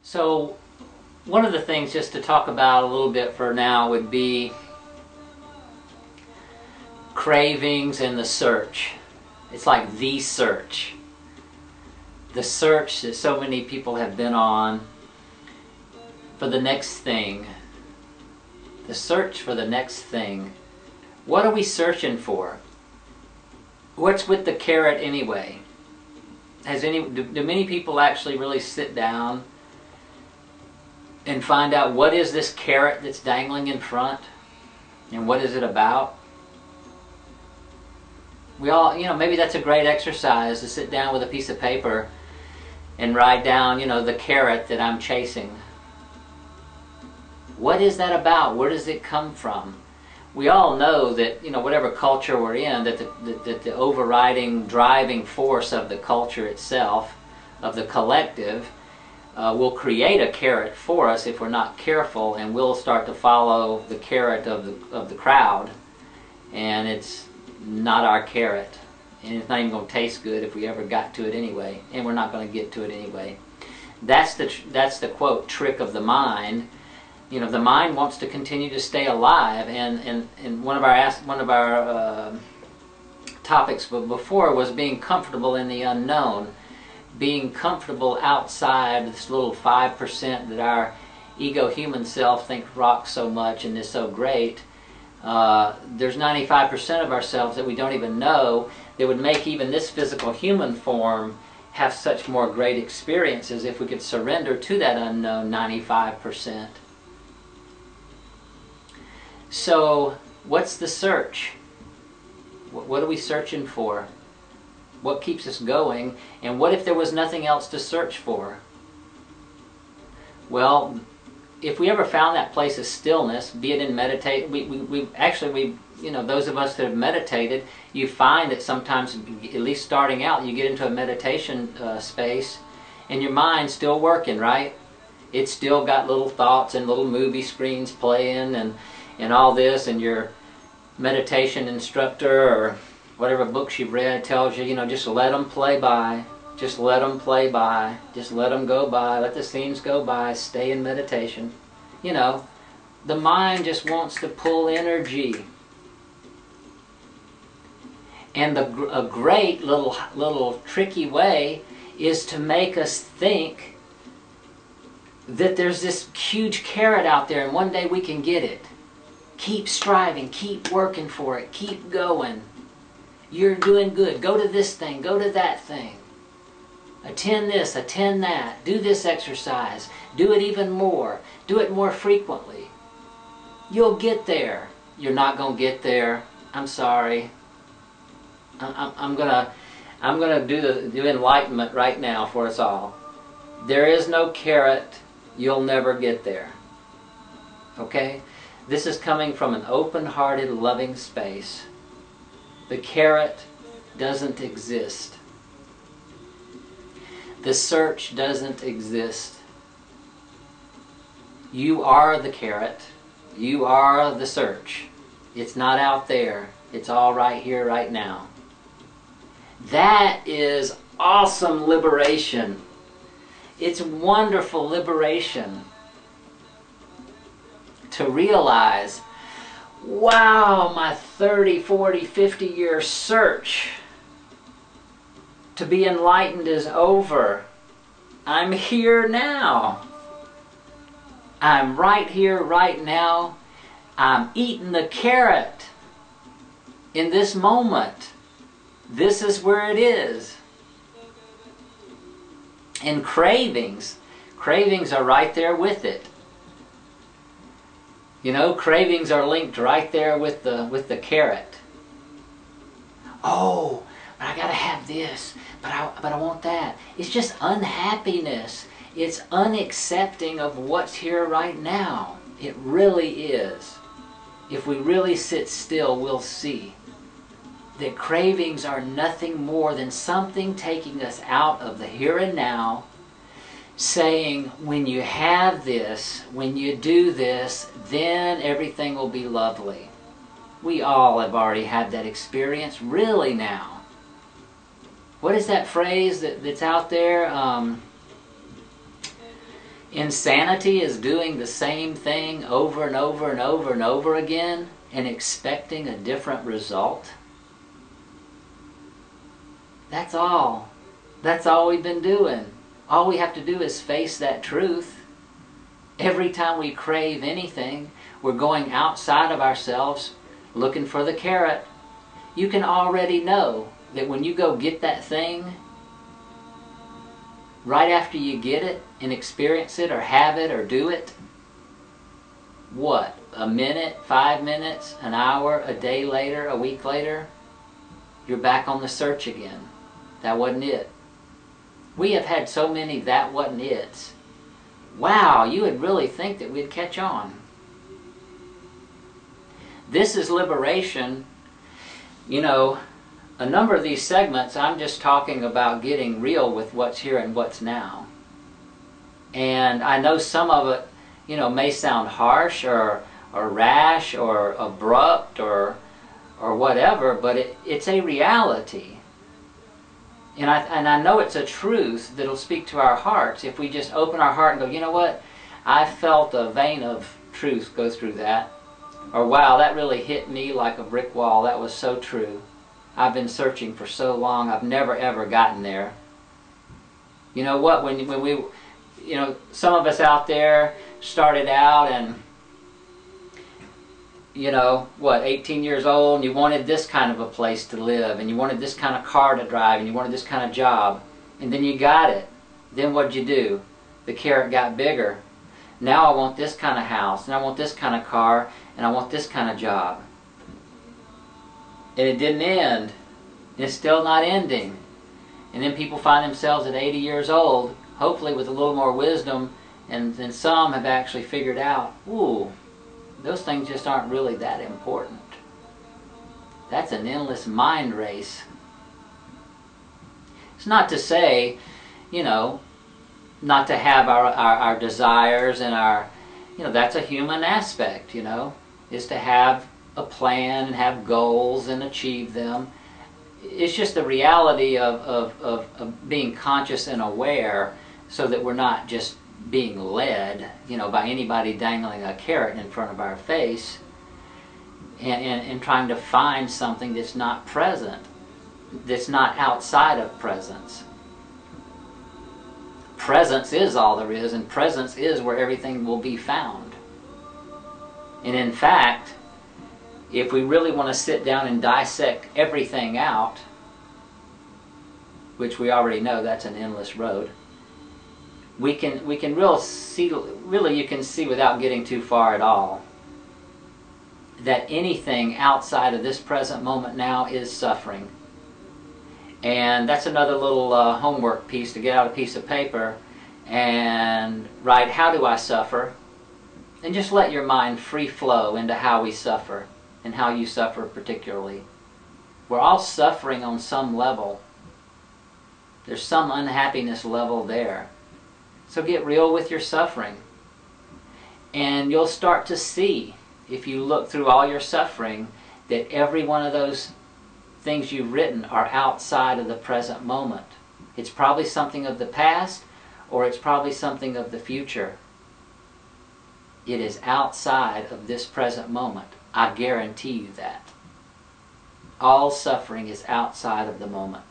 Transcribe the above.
So one of the things just to talk about a little bit for now would be cravings and the search. It's like the search. The search that so many people have been on for the next thing. The search for the next thing. What are we searching for? What's with the carrot anyway? Do many people actually really sit down and find out what is this carrot that's dangling in front and what is it about? We all, maybe that's a great exercise to sit down with a piece of paper and write down, the carrot that I'm chasing. What is that about? Where does it come from? We all know that, whatever culture we're in, that the overriding driving force of the culture itself, of the collective, will create a carrot for us if we're not careful, and we'll start to follow the carrot of the crowd, and it's not our carrot, and it's not even going to taste good if we ever got to it anyway, and we're not going to get to it anyway. That's the quote, trick of the mind. The mind wants to continue to stay alive, and one of our topics before was being comfortable in the unknown, being comfortable outside this little 5% that our ego human self thinks rocks so much and is so great. There's 95% of ourselves that we don't even know that would make even this physical human form have such more great experiences if we could surrender to that unknown 95%. So, what's the search? What are we searching for? What keeps us going? And what if there was nothing else to search for? Well, if we ever found that place of stillness, be it in meditate, those of us that have meditated, you find that sometimes, at least starting out, you get into a meditation space, and your mind's still working, right? It's still got little thoughts and little movie screens playing, and all this, and your meditation instructor or whatever books you've read tells you, just let them play by. Just let them play by. Just let them go by. Let the scenes go by. Stay in meditation. The mind just wants to pull energy. And a great little tricky way is to make us think that there's this huge carrot out there and one day we can get it. Keep striving. Keep working for it. Keep going. You're doing good. Go to this thing. Go to that thing. Attend this. Attend that. Do this exercise. Do it even more. Do it more frequently. You'll get there. You're not going to get there. I'm sorry. I'm gonna do enlightenment right now for us all. There is no carrot. You'll never get there. Okay? This is coming from an open-hearted, loving space. The carrot doesn't exist. The search doesn't exist. You are the carrot. You are the search. It's not out there. It's all right here, right now. That is awesome liberation. It's wonderful liberation to realize, wow, my 30, 40, 50 year search to be enlightened is over. I'm here now. I'm right here, right now. I'm eating the carrot in this moment. This is where it is. And cravings are right there with it. Cravings are linked right there with the carrot. Oh, but I gotta have this, but I want that. It's just unhappiness. It's unaccepting of what's here right now. It really is. If we really sit still, we'll see that cravings are nothing more than something taking us out of the here and now, saying, when you have this, when you do this, then everything will be lovely. We all have already had that experience, really now. What is that phrase that's out there? Insanity is doing the same thing over and over and over and over again and expecting a different result. That's all. That's all we've been doing. All we have to do is face that truth. Every time we crave anything, we're going outside of ourselves looking for the carrot. You can already know that when you go get that thing, right after you get it and experience it or have it or do it, what? A minute, 5 minutes, an hour, a day later, a week later, you're back on the search again. That wasn't it. We have had so many that wasn't it's. Wow, you would really think that we'd catch on. This is liberation. You know, a number of these segments, I'm just talking about getting real with what's here and what's now. And I know some of it, you know, may sound harsh or rash or abrupt or whatever, but it's a reality. And I know it's a truth that'll speak to our hearts if we just open our heart and go, you know what, I felt a vein of truth go through that. Or wow, that really hit me like a brick wall. That was so true. I've been searching for so long. I've never ever gotten there. You know what, when we, you know, some of us out there started out and, you know, what, 18 years old, and you wanted this kind of a place to live, and you wanted this kind of car to drive, and you wanted this kind of job, and then you got it. Then what'd you do? The carrot got bigger. Now I want this kind of house, and I want this kind of car, and I want this kind of job. And it didn't end. And it's still not ending. And then people find themselves at 80 years old, hopefully with a little more wisdom, and then some have actually figured out, ooh, those things just aren't really that important. That's an endless mind race. It's not to say, you know, not to have our desires and our, you know, that's a human aspect, you know, is to have a plan and have goals and achieve them. It's just the reality of being conscious and aware so that we're not just being led, you know, by anybody dangling a carrot in front of our face and trying to find something that's not present, that's not outside of presence. Presence is all there is, and presence is where everything will be found. And in fact, if we really want to sit down and dissect everything out, which we already know that's an endless road, we can really you can see without getting too far at all that anything outside of this present moment now is suffering. And that's another little homework piece, to get out a piece of paper and write, how do I suffer? And just let your mind free flow into how we suffer and how you suffer particularly. We're all suffering on some level. There's some unhappiness level there. So get real with your suffering. And you'll start to see, if you look through all your suffering, that every one of those things you've written are outside of the present moment. It's probably something of the past, or it's probably something of the future. It is outside of this present moment. I guarantee you that. All suffering is outside of the moment.